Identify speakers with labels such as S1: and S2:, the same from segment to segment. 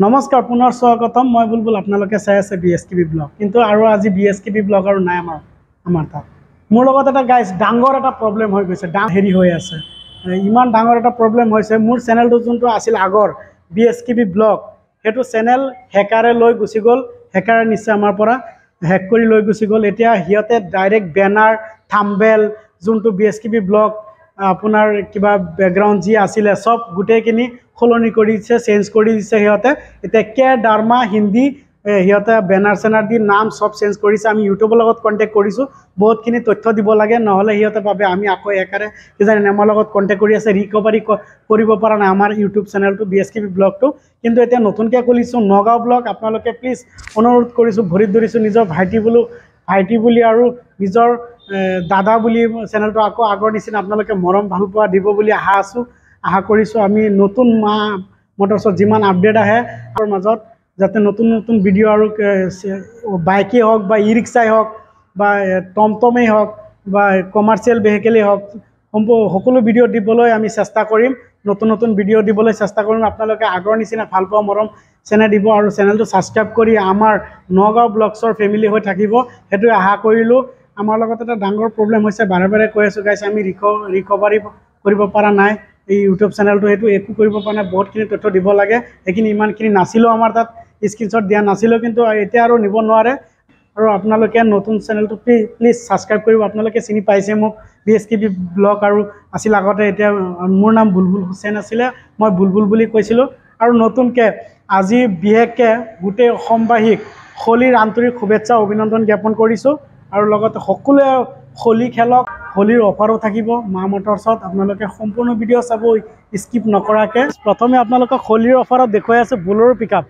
S1: নমস্কাৰ পুনৰ স্বাগতম মই বুলবুল আপোনালোকে চাই আছে বিএসকেবি ব্লগ কিন্তু আৰু আজি বিএসকেবি ব্লগ আৰু নাই আমাৰ তাত মোৰ লগত এটা গাইজ ডাঙৰ এটা প্ৰবলেম হৈ গৈছে হেৰি হৈ আছে ইমান ডাঙৰ এটা প্ৰবলেম হৈছে মোৰ চেনেলটো যোনটো আছিল আগৰ বিএসকেবি ব্লগ হেতু চেনেল হেকাৰে লৈ গুছি গল হেকাৰে নিছে আমাৰ পৰা হেক কৰি লৈ গুছি গল এতিয়া হিয়তে ডাইৰেক্ট বেনাৰ থাম্বনেল যোনটো বিএসকেবি ব্লগ আপোনাৰ কিবা ব্যাকগ্ৰাউন্ড যি আছিল সব গুটেখিনি খলনি কৰি দিছে চেঞ্জ কৰি দিছে হিয়তে এতিয়া কে ডাৰ্মা হিন্দী হিয়তে বেনাৰ সেনাৰ দি নাম সব চেঞ্জ কৰিছে আমি ইউটিউবৰ লগত কন্টেক্ট কৰিছো বহুতখিনি তথ্য দিব লাগে নহলে হিয়তে পাবে আমি আকৌ একাৰে কিজানি নামৰ লগত কন্টেক্ট কৰি আছে ৰিকভাৰি কৰিব পৰা নাই আমাৰ ইউটিউব চেনেলটো বিএসকেবি ব্লগটো কিন্তু এতিয়া নতুনকৈ খুলিছো নগাঁও ব্লগ আপোনালোকে প্লিজ অনুৰোধ কৰিছো ভৰিত ধৰিছো নিজৰ ভাইটি বুলি আৰু নিজৰ দাদা বুলি চেনেলটো আকৌ আগৰ নিচিনা আপোনালোকে মৰম ভাল পোৱা দিব বুলি আশা কৰিছো আমি নতুন মটৰছত যিমান আপডেট আহে আৰু মাজত যাতে নতুন ভিডিঅ' আৰু বাইকেই হওক বা ই ৰিক্সাই হওক বা টমটমেই হওক বা কমাৰ্চিয়েল ভেহিকেলেই হওক সকলো ভিডিঅ' দিবলৈ আমি চেষ্টা কৰিম নতুন ভিডিঅ' দিবলৈ চেষ্টা কৰিম আপোনালোকে আগৰ নিচিনা ভাল পোৱা মৰম চেনেল দিব আৰু চেনেলটো ছাবস্ক্ৰাইব কৰি আমাৰ নগাঁও ব্লগছৰ ফেমিলি হৈ থাকিব সেইটো আশা কৰিলোঁ আমাৰ লগত এটা ডাঙৰ প্ৰবলেম হৈছে বাৰে কৈ আছোঁ গাইছ আমি ৰিকভাৰি কৰিব পৰা নাই এই ইউটিউব চেনেলটো সেইটো একো কৰিব পৰা নাই বহুতখিনি তথ্য দিব লাগে সেইখিনি ইমানখিনি নাছিলোঁ আমাৰ তাত স্ক্ৰীনশ্বট দিয়া নাছিলোঁ কিন্তু এতিয়া আৰু নিব নোৱাৰে আৰু আপোনালোকে নতুন চেনেলটো প্লিজ ছাবস্ক্ৰাইব কৰিব আপোনালোকে চিনি পাইছে মোক বিএসকেবি ব্লগ আৰু আছিল আগতে এতিয়া মোৰ নাম বুলবুল হুছেইন আছিলে মই বুলবুল বুলি কৈছিলোঁ আৰু নতুনকৈ আজি বিশেষকৈ গোটেই অসমবাসীক হোলীৰ আন্তৰিক শুভেচ্ছা অভিনন্দন জ্ঞাপন কৰিছোঁ আৰু লগতে সকলোৱে হোলী খেলক হোলীৰ অফাৰো থাকিব মা মটৰছত আপোনালোকে সম্পূৰ্ণ ভিডিঅ' চাব স্কিপ নকৰাকৈ প্ৰথমে আপোনালোকক হোলীৰ অফাৰত দেখুৱাই আছোঁ বলেৰো পিকআপ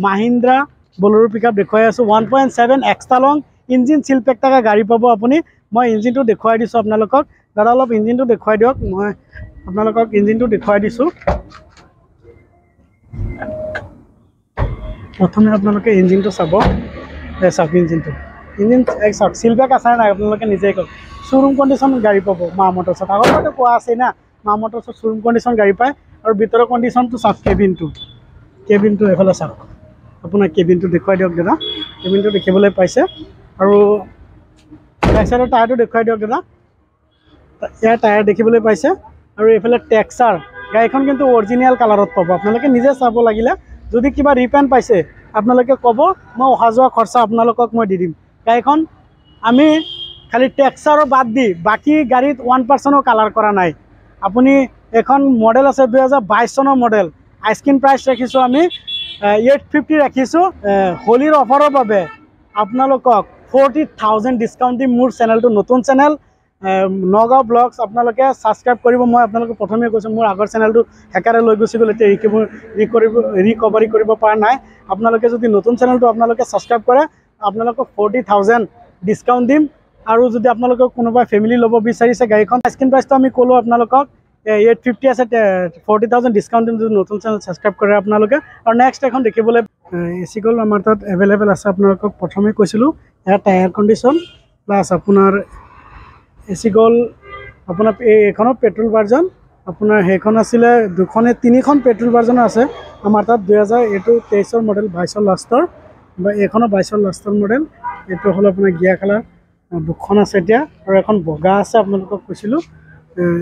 S1: মাহিন্দ্ৰা বলেৰো পিকআপ দেখুৱাই আছোঁ 1.7 এক্সট্ৰা লং ইঞ্জিন চিল পেক থকা গাড়ী পাব আপুনি মই ইঞ্জিনটো দেখুৱাই দিছোঁ আপোনালোকক দাদা অলপ ইঞ্জিনটো দেখুৱাই দিয়ক মই আপোনালোকক ইঞ্জিনটো দেখুৱাই দিছোঁ প্ৰথমে আপোনালোকে ইঞ্জিনটো চাব চাওক ইঞ্জিন চাওক চিল পেক আছে নাই আপোনালোকে নিজেই কওক শ্ব'ৰুম কণ্ডিশ্যন গাড়ী পাব মা মটৰছত আগতে কোৱা আছে না মা মটৰছত শ্ব'ৰুম কণ্ডিশ্যন গাড়ী পায় আৰু ভিতৰৰ কণ্ডিশ্যনটো চাওক কেবিনটো এইফালে চাওক আপোনাৰ কেবিনটো দেখুৱাই দিয়ক দাদা কেবিনটো দেখিবলৈ পাইছে আৰু বেক চাইডৰ টায়াৰটো দেখুৱাই দিয়ক দাদা ইয়াৰ টায়াৰ দেখিবলৈ পাইছে আৰু এইফালে টেক্সাৰ গাড়ীখন কিন্তু অৰিজিনেল কালাৰত পাব আপোনালোকে নিজে চাব লাগিলে যদি কিবা ৰিপেণ্ট পাইছে আপোনালোকে ক'ব মই অহা যোৱা খৰচা আপোনালোকক মই দি দিম গাড়ীখন আমি খালি টেক্সাৰৰ বাদ দি বাকী গাড়ীত 1% কালাৰ কৰা নাই আপুনি এখন মডেল আছে 2022 চনৰ মডেল আইস্কিন প্ৰাইচ ৰাখিছোঁ আমি 850 ৰাখিছোঁ হোলীৰ অফাৰৰ বাবে আপোনালোকক 40,000 ডিছকাউণ্ট দিম মোৰ চেনেলটো নতুন চেনেল নগাঁও ব্লগছ আপোনালোকে ছাবস্ক্ৰাইব কৰিব মই আপোনালোকক প্ৰথমে কৈছোঁ মোৰ আগৰ চেনেলটো হেকাৰে লৈ গুচি গ'ল এতিয়া ৰিকভাৰি কৰিব পৰা নাই আপোনালোকে যদি নতুন চেনেলটো আপোনালোকে ছাবস্ক্ৰাইব কৰে আপোনালোকক 40,000 ডিছকাউণ্ট দিম আৰু যদি আপোনালোকে কোনোবাই ফেমিলি ল'ব বিচাৰিছে গাড়ীখন স্ক্ৰীন প্ৰাইচটো আমি ক'লোঁ আপোনালোকক 850 আছে 40,000 ডিছকাউণ্ট দিম যদি নতুন চেনেল ছাবস্ক্ৰাইব কৰে আপোনালোকে আৰু নেক্সট এখন দেখিবলৈ এচি গ'ল আমাৰ তাত এভেইলেবল আছে আপোনালোকক প্ৰথমে কৈছিলোঁ ইয়াৰ টায়াৰ কণ্ডিশ্যন প্লাছ আপোনাৰ এচি গ'ল আপোনাৰ এইখনৰ পেট্ৰল ভাৰ্জন আপোনাৰ সেইখন আছিলে তিনিখন পেট্ৰল ভাৰ্জনৰ আছে আমাৰ তাত 2023 মডেল 22 লাষ্টৰ বা এইখনৰ 22 লাষ্টৰ মডেল এইটো হ'ল আপোনাৰ গিয়াৰ কালাৰ দুখন আছে এতিয়া আৰু এখন বগা আছে আপোনালোকক কৈছিলোঁ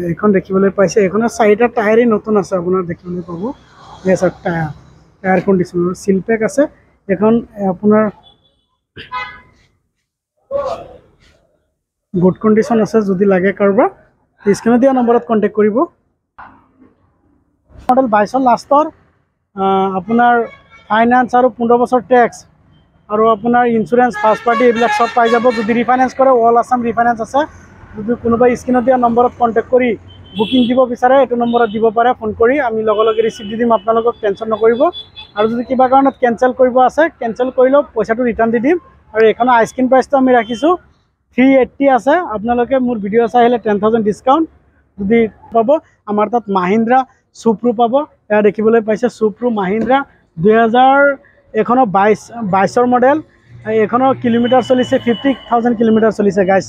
S1: এইখন দেখিবলৈ পাইছে এইখনৰ 4টা টায়াৰেই নতুন আছে আপোনাৰ দেখিবলৈ পাব এই চাওক টায়াৰ কণ্ডিশ্যনৰ চিল পেক আছে এইখন আপোনাৰ গুড কণ্ডিশ্যন আছে যদি লাগে কাৰোবাৰ স্ক্ৰীনত দিয়া নম্বৰত কণ্টেক্ট কৰিব মডেল 22 লাষ্টৰ আপোনাৰ ফাইনেন্স আৰু 15 বছৰ টেক্স আৰু আপোনাৰ ইঞ্চুৰেঞ্চ ফাৰ্ষ্ট পাৰ্টি এইবিলাক সব পাই যাব যদি ৰিফাইনেন্স কৰে অল আছাম ৰিফাইনেন্স আছে যদি কোনোবাই স্ক্ৰীনত দিয়া নম্বৰত কণ্টেক্ট কৰি বুকিং দিব বিচাৰে এইটো নম্বৰত দিব পাৰে ফোন কৰি আমি লগে ৰিচিপ্ট দি দিম আপোনালোকক টেনশ্যন নকৰিব আৰু যদি কিবা কাৰণত কেঞ্চেল কৰিব আছে কেঞ্চেল কৰিলেও পইচাটো ৰিটাৰ্ণ দি দিম আৰু এইখনৰ আইস্ক্ৰীন প্ৰাইচটো আমি ৰাখিছোঁ 380 আছে আপোনালোকে মোৰ ভিডিঅ' চাই আহিলে 10,000 ডিছকাউণ্ট যদি পাব আমাৰ তাত মাহিন্দ্ৰা সুপ্ৰো পাব এয়া দেখিবলৈ পাইছে সুপ্ৰো মাহিন্দ্ৰা 2022 মডেল এইখনৰ কিলোমিটাৰ চলিছে 50,000 কিলোমিটাৰ চলিছে গাইছ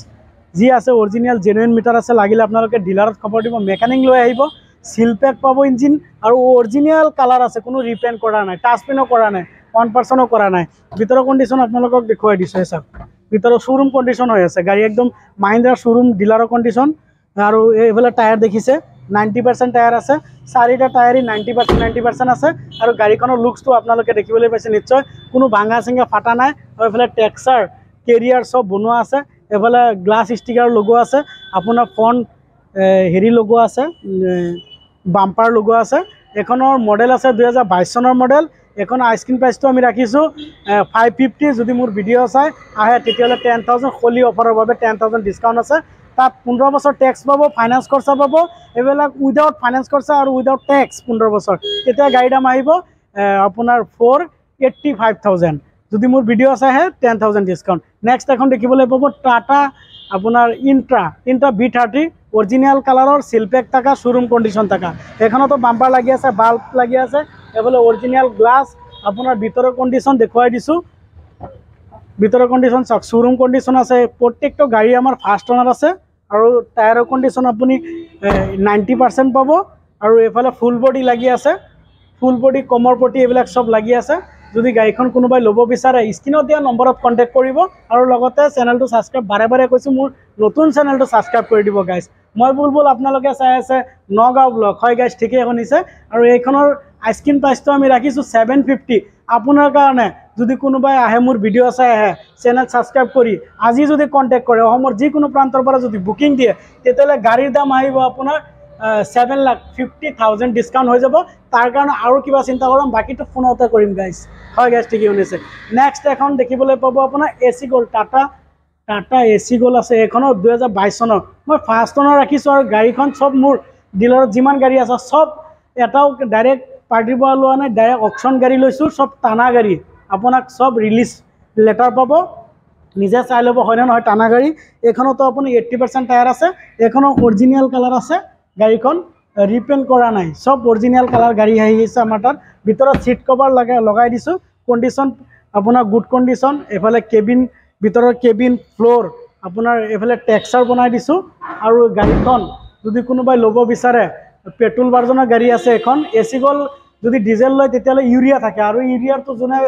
S1: যি আছে অৰিজিনেল জেনুইন মিটাৰ আছে লাগিলে আপোনালোকে ডিলাৰত খবৰ দিব মেকানিক লৈ আহিব সিল পেক পাব ইঞ্জিন আৰু অৰিজিনাল কালাৰ আছে, কোনো ৰিপেইণ্ট কৰা নাই, টাচ পেইনো কৰা নাই, 1%ও কৰা নাই। ভিতৰৰ কণ্ডিশ্যন আপোনালোকক দেখুৱাই দিছোঁ। চাওক ভিতৰৰ শ্ব'ৰুম কণ্ডিশ্যন হৈ আছে, গাড়ী একদম মাহিন্দ্ৰাৰ শ্ব'ৰুম ডিলাৰৰ কণ্ডিশ্যন। আৰু এইফালে টায়াৰ দেখিছে 90% টায়াৰ আছে, 4টা টায়াৰে 90% আছে। আৰু গাড়ীখনৰ লুকছটো আপোনালোকে দেখিবলৈ পাইছে নিশ্চয়, কোনো ভাঙা চিঙা ফাটা নাই। আৰু এইফালে টেক্সাৰ কেৰিয়াৰ চব বনোৱা আছে, এইফালে গ্লাছ ষ্টিকাৰ লগোৱা আছে, আপোনাৰ ফ্ৰণ্ট হেৰি লগোৱা আছে, বাম্পাৰ লগোৱা আছে। এইখনৰ মডেল আছে 2022 চনৰ মডেল। এখন আইচক্ৰীম প্ৰাইচটো আমি ৰাখিছোঁ 550। যদি মোৰ ভিডিঅ' চাই আহে তেতিয়াহ'লে 10,000 হোলী অফাৰৰ বাবে 10,000 ডিছকাউণ্ট আছে। তাত 15 বছৰ টেক্স পাব, ফাইনেন্স খৰচা পাব, এইবিলাক উইদাউট ফাইনেন্স খৰচা আৰু উইদাউট টেক্স 15 বছৰ। তেতিয়া গাড়ীৰ দাম আহিব আপোনাৰ 485,000। যদি মোৰ ভিডিঅ' চাই আহে 10,000 ডিছকাউণ্ট। নেক্সট এখন দেখিবলৈ পাব টাটা আপোনাৰ ইণ্ট্ৰা B30 অৰিজিনাল কালাৰৰ সিল পেক থাকা, শ্ব'ৰুম কণ্ডিশ্যন থাকা। এখনতো বাম্পাৰ লাগি আছে, বাল্ব লাগি আছে, এইফালে অৰিজিনাল গ্লাছ। আপোনাৰ ভিতৰৰ কণ্ডিশ্যন দেখুৱাই দিছোঁ, ভিতৰৰ কণ্ডিশ্যন চাওক, শ্ব'ৰুম কণ্ডিশ্যন আছে। প্ৰত্যেকটো গাড়ী আমাৰ ফাৰ্ষ্ট অনাৰ আছে। আৰু টায়াৰৰ কণ্ডিশ্যন আপুনি 90% পাব। আৰু এইফালে ফুল বডি লাগি আছে, ফুল বডি কমৰ পটি এইবিলাক চব লাগি আছে। যদি গাড়ীখন কোনোবাই ল'ব বিচাৰে স্ক্ৰীনত দিয়া নম্বৰত কণ্টেক্ট কৰিব। আৰু লগতে চেনেলটো ছাবস্ক্ৰাইব, বাৰে বাৰে কৈছোঁ মোৰ নতুন চেনেলটো ছাবস্ক্ৰাইব কৰি দিব গাইজ। মই বুলবুল, আপোনালোকে চাই আছে নগাঁও ব্লগ। হয় গাইজ, ঠিকেই শুনিছে। আৰু এইখনৰ আইচক্ৰীম প্ৰাইচটো আমি ৰাখিছোঁ 750 আপোনাৰ কাৰণে। যদি কোনোবাই আহে মোৰ ভিডিঅ' চাই আহে চেনেল ছাবস্ক্ৰাইব কৰি আজি যদি কণ্টেক্ট কৰে, অসমৰ যিকোনো প্ৰান্তৰ পৰা যদি বুকিং দিয়ে, তেতিয়াহ'লে গাড়ীৰ দাম আহিব আপোনাৰ 7,50,000 ডিছকাউণ্ট হৈ যাব। তাৰ কাৰণে আৰু কিবা চিন্তা কৰিম, বাকীটো ফোনতে কৰিম গাইজ। হয় গাইজ, ঠিকেই শুনিছে। নেক্সট এখন দেখিবলৈ পাব আপোনাৰ AC gold, Tata AC gold আছে। এইখনৰ 2022 চনৰ মই ফাৰ্ষ্ট অনাৰ ৰাখিছোঁ। আৰু গাড়ীখন চব মোৰ ডিলাৰত যিমান গাড়ী আছে চব এটাও ডাইৰেক্ট পাৰ্টিৰ পৰা লোৱা নাই, ডাইৰেক্ট অকশ্যন গাড়ী লৈছোঁ, চব টানা গাড়ী। আপোনাক চব ৰিলিজ লেটাৰ পাব, নিজে চাই ল'ব হয়নে নহয় টানা গাড়ী। এইখনতো আপুনি 80% টায়াৰ আছে, এইখনৰ অৰিজিনেল কালাৰ আছে, গাড়ীখন ৰিপেইণ্ট কৰা নাই, চব অৰিজিনেল কালাৰ গাড়ী আহিছে আমাৰ তাত। ভিতৰত ছিট কভাৰ লগাই দিছোঁ, কণ্ডিশ্যন আপোনাৰ গুড কণ্ডিশ্যন। এইফালে কেবিন, ভিতৰৰ কেবিন ফ্ল'ৰ আপোনাৰ এইফালে টেক্সাৰ বনাই দিছোঁ। আৰু গাড়ীখন যদি কোনোবাই ল'ব বিচাৰে, পেট্ৰল ভাৰ্জনৰ গাড়ী আছে এখন। AC গ'ল্ড যদি ডিজেল লয় তেতিয়াহ'লে ইউৰিয়া থাকে, আৰু ইউৰিয়াৰটো যোনে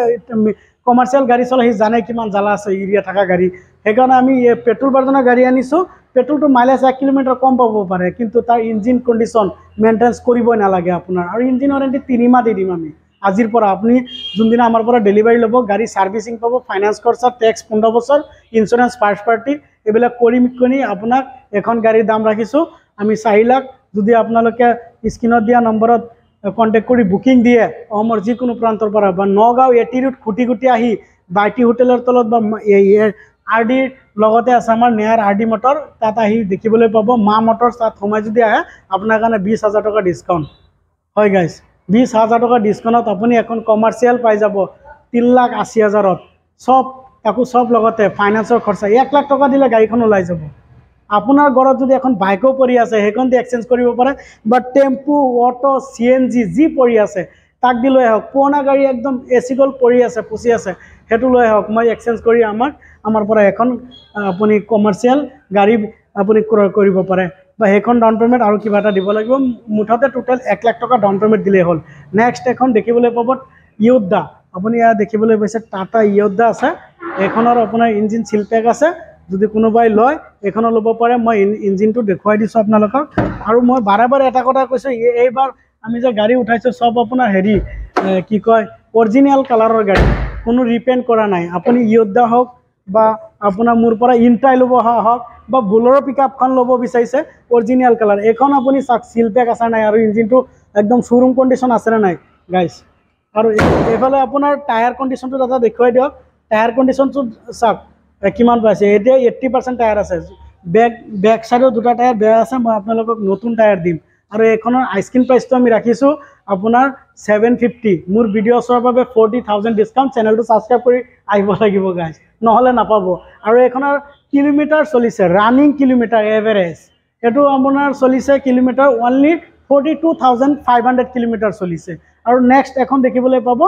S1: কমাৰ্চিয়েল গাড়ী চলে সি জানে কিমান জ্বালা আছে ইউৰিয়া থকা গাড়ী। সেইকাৰণে আমি পেট্ৰল ভাৰ্জনৰ গাড়ী আনিছোঁ। পেট্ৰলটো মাইলেজ 1 কিলোমিটাৰ কম পাব পাৰে, কিন্তু তাৰ ইঞ্জিন কণ্ডিশ্যন মেইনটেনেঞ্চ কৰিবই নালাগে আপোনাৰ। আৰু ইঞ্জিন ৱাৰেণ্টি 3 মাহ দি দিম আমি আজিৰ পৰা। আপুনি যোনদিনা আমাৰ পৰা ডেলিভাৰী ল'ব, গাড়ী ছাৰ্ভিচিং পাব, ফাইনেন্স খৰচা, টেক্স 15 বছৰ, ইঞ্চুৰেঞ্চ ফাৰ্ষ্ট পাৰ্টি, এইবিলাক কৰি আপোনাক এখন গাড়ীৰ দাম ৰাখিছোঁ আমি 4 লাখ। যদি আপোনালোকে স্ক্ৰীনত দিয়া নম্বৰত কণ্টেক্ট কৰি বুকিং দিয়ে, অসমৰ যিকোনো প্ৰান্তৰ পৰা, বা নগাঁও AT ৰোড খুটি আহি বাইটি হোটেলৰ তলত বা RD লগতে আছে আমাৰ নেয়াৰ RD মটৰ, তাত আহি দেখিবলৈ পাব মা মটৰ। তাত সোমাই যদি আহে আপোনাৰ কাৰণে 20,000 টকা ডিছকাউণ্ট। হয় গাইজ, 20,000 টকা ডিছকাউণ্টত আপুনি এখন কমাৰ্চিয়েল পাই যাব 3,80,000ত, চব তাকো চব লগতে ফাইনেন্সৰ খৰচা। 1 লাখ টকা দিলে গাড়ীখন ওলাই যাব। আপোনাৰ ঘৰত যদি এখন বাইকো পৰি আছে, সেইখন দি এক্সচেঞ্জ কৰিব পাৰে, বা টেম্পু, অটো, CNG যি পৰি আছে তাক দি লৈ আহক। পুৰণা গাড়ী একদম AC গ'ল্ড পৰি আছে, পচি আছে, সেইটো লৈ আহক, মই এক্সচেঞ্জ কৰি আমাৰ পৰা এখন আপুনি কমাৰ্চিয়েল গাড়ী আপুনি ক্ৰয় কৰিব পাৰে। বা সেইখন ডাউন পে'মেণ্ট আৰু কিবা এটা দিব লাগিব, মুঠতে টোটেল 1 লাখ টকা ডাউন পে'মেণ্ট দিলেই হ'ল। নেক্সট এখন দেখিবলৈ পাব য়োদ্ধা। আপুনি ইয়াত দেখিবলৈ পাইছে টাটা য়োদ্ধা আছে। এইখনৰ আপোনাৰ ইঞ্জিন সিল পেক আছে, যদি কোনোবাই লয় এইখনো ল'ব পাৰে। মই ইঞ্জিনটো দেখুৱাই দিছোঁ আপোনালোকক। আৰু মই বাৰে বাৰে এটা কথা কৈছোঁ, এইবাৰ আমি যে গাড়ী উঠাইছোঁ চব আপোনাৰ হেৰি কি কয় অৰিজিনেল কালাৰৰ গাড়ী, কোনো ৰিপেইণ্ট কৰা নাই। আপুনি য়োদ্ধা হওক বা আপোনাৰ মোৰ পৰা ইণ্ট্ৰাই ল'ব হওক, বা বুলেৰো পিকআপখন ল'ব বিচাৰিছে অৰিজিনেল কালাৰ, এইখন আপুনি চাওক সিল পেক আছে নাই, আৰু ইঞ্জিনটো একদম শ্ব'ৰুম কণ্ডিশ্যন আছেনে নাই গাইজ। আৰু এইফালে আপোনাৰ টায়াৰ কণ্ডিশ্যনটো দাদা দেখুৱাই দিয়ক। টায়াৰ কণ্ডিশ্যনটো চাওক কিমান পাইছে। এতিয়া 80% টায়াৰ আছে, বেক চাইডৰ 2টা টায়াৰ বেয়া আছে, মই আপোনালোকক নতুন টায়াৰ দিম। আৰু এইখনৰ আইচক্ৰীম প্ৰাইচটো আমি ৰাখিছোঁ আপোনাৰ 750। মোৰ ভিডিঅ' চোৱাৰ বাবে 40,000 ডিছকাউণ্ট। চেনেলটো ছাবস্ক্ৰাইব কৰি আহিব লাগিব গাইজ, নহ'লে নাপাব। আৰু এইখনৰ কিলোমিটাৰ চলিছে, ৰানিং কিলোমিটাৰ এভাৰেজ, এইটো আপোনাৰ চলিছে কিলোমিটাৰ অনলি 42,500 কিলোমিটাৰ চলিছে। আৰু নেক্সট এখন দেখিবলৈ পাব,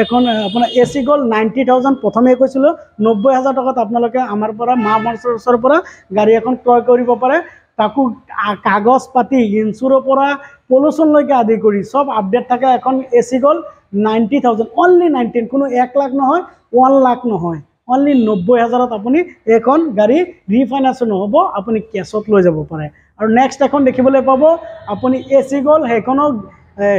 S1: এখন আপোনাৰ AC গ'ল্ড 90,000। প্ৰথমে কৈছিলোঁ 90,000 টকাত আপোনালোকে আমাৰ পৰা মা মটৰ্ছৰ পৰা গাড়ী এখন ক্ৰয় কৰিব পাৰে। তাকো কাগজ পাতি ইঞ্চুৰৰ পৰা পলিউশ্যনলৈকে আদি কৰি চব আপডেট থাকে এখন AC গ'ল 90,000 অনলি 19 কোনো 1 লাখ নহয় 1 লাখ নহয় অনলি 90,000ত আপুনি এখন গাড়ী ৰিফাইনেন্স নহ'ব আপুনি কেছত লৈ যাব পাৰে আৰু নেক্সট এখন দেখিবলৈ পাব আপুনি AC গ'ল সেইখনো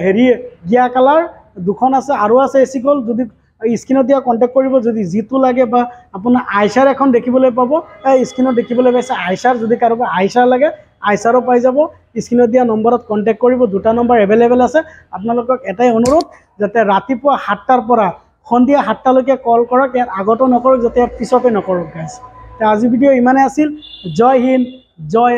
S1: হেৰি গিয়া কালাৰ দুখন আছে আৰু আছে AC গ'ল যদি স্ক্ৰিনত দিয়া কণ্টেক্ট কৰিব যদি যিটো লাগে বা আপোনাৰ আইচাৰ এখন দেখিবলৈ পাব এই স্ক্ৰিনত দেখিবলৈ পাইছে আইচাৰ যদি কাৰোবাৰ আইচাৰ লাগে আইচাৰো পাই যাব স্ক্ৰিনত দিয়া নম্বৰত কণ্টেক্ট কৰিব দুটা নম্বৰ এভেইলেবল আছে আপোনালোকক এটাই অনুৰোধ যাতে ৰাতিপুৱা 7টাৰ পৰা সন্ধিয়া 7টালৈকে কল কৰক ইয়াৰ আগতো নকৰক যাতে ইয়াৰ পিছতে নকৰক গাইজ আজি ভিডিঅ' ইমানে আছিল জয় হিন্দ জয়